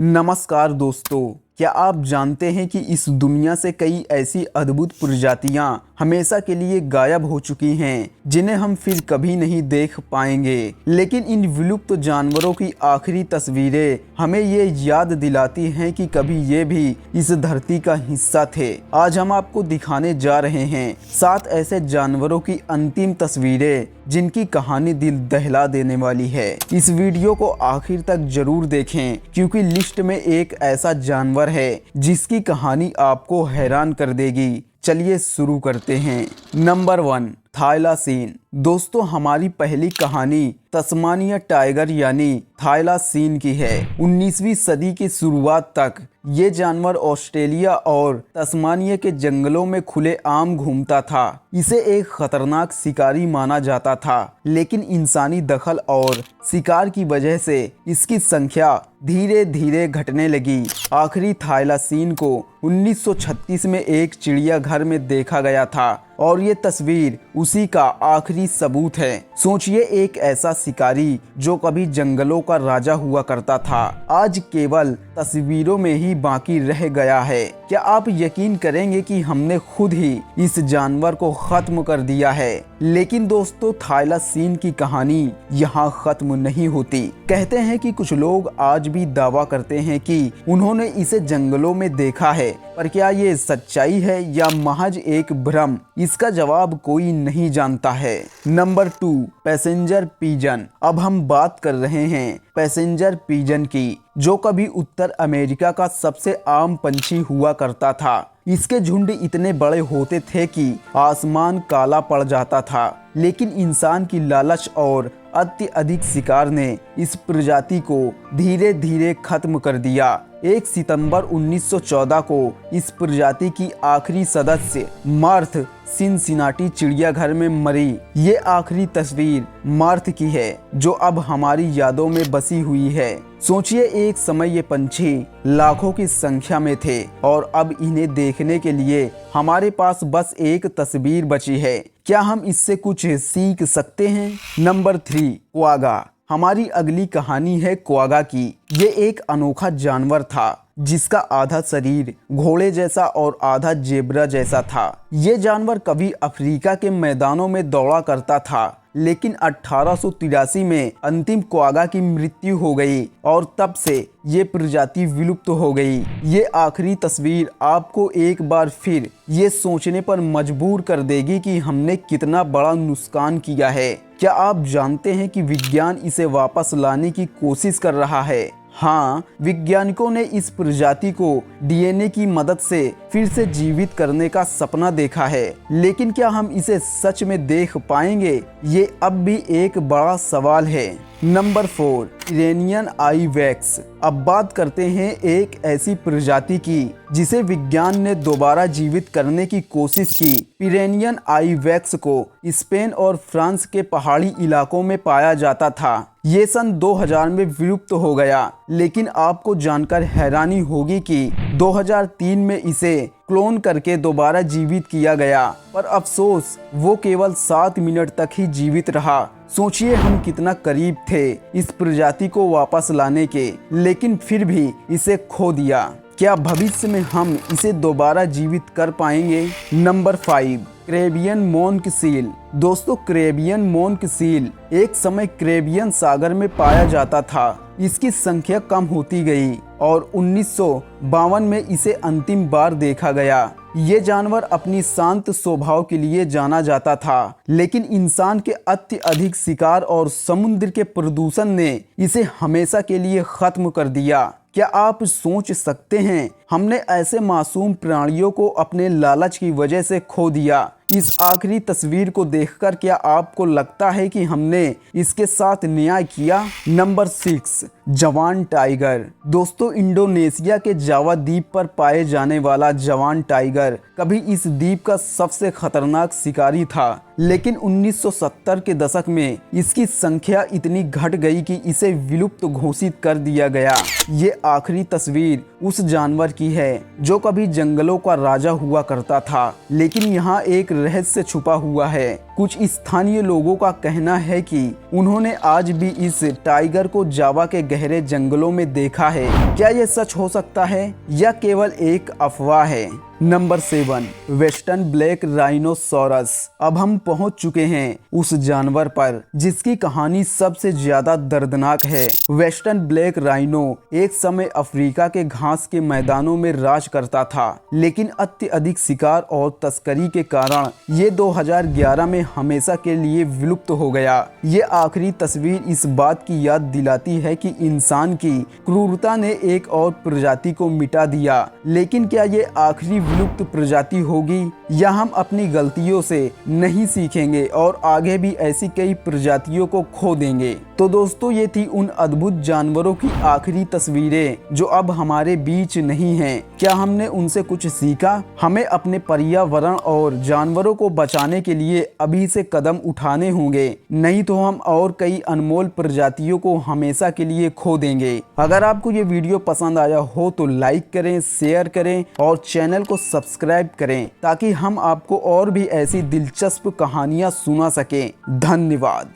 नमस्कार दोस्तों, क्या आप जानते हैं कि इस दुनिया से कई ऐसी अद्भुत प्रजातियां हमेशा के लिए गायब हो चुकी हैं जिन्हें हम फिर कभी नहीं देख पाएंगे। लेकिन इन विलुप्त जानवरों की आखिरी तस्वीरें हमें ये याद दिलाती हैं कि कभी ये भी इस धरती का हिस्सा थे। आज हम आपको दिखाने जा रहे हैं 7 ऐसे जानवरों की अंतिम तस्वीरें जिनकी कहानी दिल दहला देने वाली है। इस वीडियो को आखिर तक जरूर देखें क्योंकि लिस्ट में एक ऐसा जानवर है जिसकी कहानी आपको हैरान कर देगी। चलिए शुरू करते हैं। नंबर 1, थाइलासीन। दोस्तों, हमारी पहली कहानी तस्मानिया टाइगर यानी थाइलासीन की है। 19वीं सदी की शुरुआत तक ये जानवर ऑस्ट्रेलिया और तस्मानिया के जंगलों में खुले आम घूमता था। इसे एक खतरनाक शिकारी माना जाता था, लेकिन इंसानी दखल और शिकार की वजह से इसकी संख्या धीरे धीरे घटने लगी। आखिरी थाइलासीन को 1936 में एक चिड़ियाघर में देखा गया था और ये तस्वीर उसी का आखिरी सबूत है। सोचिए, एक ऐसा शिकारी जो कभी जंगलों का राजा हुआ करता था, आज केवल तस्वीरों में ही बाकी रह गया है। क्या आप यकीन करेंगे कि हमने खुद ही इस जानवर को खत्म कर दिया है? लेकिन दोस्तों, थाइलासीन की कहानी यहाँ खत्म नहीं होती। कहते हैं कि कुछ लोग आज भी दावा करते हैं कि उन्होंने इसे जंगलों में देखा है, पर क्या ये सच्चाई है या महज एक भ्रम? इसका जवाब कोई नहीं जानता है। Number 2, passenger pigeon. अब हम बात कर रहे हैं पैसेंजर पिजन की, जो कभी उत्तर अमेरिका का सबसे आम पंछी हुआ करता था। इसके झुंड इतने बड़े होते थे कि आसमान काला पड़ जाता था, लेकिन इंसान की लालच और अत्यधिक शिकार ने इस प्रजाति को धीरे धीरे खत्म कर दिया। 1 सितंबर 1914 को इस प्रजाति की आखिरी सदस्य मार्थ सिनसिनाटी चिड़ियाघर में मरी। ये आखिरी तस्वीर मार्थ की है, जो अब हमारी यादों में बसी हुई है। सोचिए, एक समय ये पंछी लाखों की संख्या में थे और अब इन्हें देखने के लिए हमारे पास बस एक तस्वीर बची है। क्या हम इससे कुछ सीख सकते हैं? Number 3, quagga. हमारी अगली कहानी है क्वागा की। ये एक अनोखा जानवर था जिसका आधा शरीर घोड़े जैसा और आधा जेब्रा जैसा था। ये जानवर कभी अफ्रीका के मैदानों में दौड़ा करता था, लेकिन 1883 में अंतिम क्वागा की मृत्यु हो गई और तब से ये प्रजाति विलुप्त हो गई। ये आखिरी तस्वीर आपको एक बार फिर ये सोचने पर मजबूर कर देगी कि हमने कितना बड़ा नुकसान किया है। क्या आप जानते हैं कि विज्ञान इसे वापस लाने की कोशिश कर रहा है? हाँ, वैज्ञानिकों ने इस प्रजाति को डीएनए की मदद से फिर से जीवित करने का सपना देखा है, लेकिन क्या हम इसे सच में देख पाएंगे? ये अब भी एक बड़ा सवाल है। नंबर 4, पिरेनियन आइवैक्स। अब बात करते हैं एक ऐसी प्रजाति की जिसे विज्ञान ने दोबारा जीवित करने की कोशिश की। पिरेनियन आइवैक्स को स्पेन और फ्रांस के पहाड़ी इलाकों में पाया जाता था। ये सन 2000 में विलुप्त हो गया, लेकिन आपको जानकर हैरानी होगी कि 2003 में इसे क्लोन करके दोबारा जीवित किया गया, पर अफसोस वो केवल 7 मिनट तक ही जीवित रहा। सोचिए, हम कितना करीब थे इस प्रजाति को वापस लाने के, लेकिन फिर भी इसे खो दिया। क्या भविष्य में हम इसे दोबारा जीवित कर पाएंगे? Number 5, Caribbean monk seal. दोस्तों, कैरेबियन मोन्क सील एक समय कैरेबियन सागर में पाया जाता था। इसकी संख्या कम होती गई और 1952 में इसे अंतिम बार देखा गया। ये जानवर अपनी शांत स्वभाव के लिए जाना जाता था, लेकिन इंसान के अत्यधिक शिकार और समुद्र के प्रदूषण ने इसे हमेशा के लिए खत्म कर दिया। क्या आप सोच सकते हैं, हमने ऐसे मासूम प्राणियों को अपने लालच की वजह से खो दिया। इस आखिरी तस्वीर को देखकर क्या आपको लगता है कि हमने इसके साथ न्याय किया? नंबर 6, जवान टाइगर। दोस्तों, इंडोनेशिया के जावा द्वीप पर पाए जाने वाला जवान टाइगर कभी इस द्वीप का सबसे खतरनाक शिकारी था, लेकिन 1970 के दशक में इसकी संख्या इतनी घट गई कि इसे विलुप्त घोषित कर दिया गया। ये आखिरी तस्वीर उस जानवर की है जो कभी जंगलों का राजा हुआ करता था, लेकिन यहाँ एक रहस्य छुपा हुआ है। कुछ स्थानीय लोगों का कहना है कि उन्होंने आज भी इस टाइगर को जावा के गहरे जंगलों में देखा है। क्या यह सच हो सकता है या केवल एक अफवाह है? Number 7, western black rhinoceros. अब हम पहुंच चुके हैं उस जानवर पर जिसकी कहानी सबसे ज्यादा दर्दनाक है। वेस्टर्न ब्लैक राइनो एक समय अफ्रीका के घास के मैदानों में राज करता था, लेकिन अत्यधिक शिकार और तस्करी के कारण ये 2011 में हमेशा के लिए विलुप्त हो गया। ये आखिरी तस्वीर इस बात की याद दिलाती है कि इंसान की क्रूरता ने एक और प्रजाति को मिटा दिया। लेकिन क्या ये आखिरी विलुप्त प्रजाति होगी या हम अपनी गलतियों से नहीं सीखेंगे और आगे भी ऐसी कई प्रजातियों को खो देंगे? तो दोस्तों, ये थी उन अद्भुत जानवरों की आखिरी तस्वीरें जो अब हमारे बीच नहीं हैं। क्या हमने उनसे कुछ सीखा? हमें अपने पर्यावरण और जानवरों को बचाने के लिए अभी से कदम उठाने होंगे, नहीं तो हम और कई अनमोल प्रजातियों को हमेशा के लिए खो देंगे। अगर आपको ये वीडियो पसंद आया हो तो लाइक करें, शेयर करें और चैनल को सब्सक्राइब करें ताकि हम आपको और भी ऐसी दिलचस्प कहानियां सुना सकें। धन्यवाद।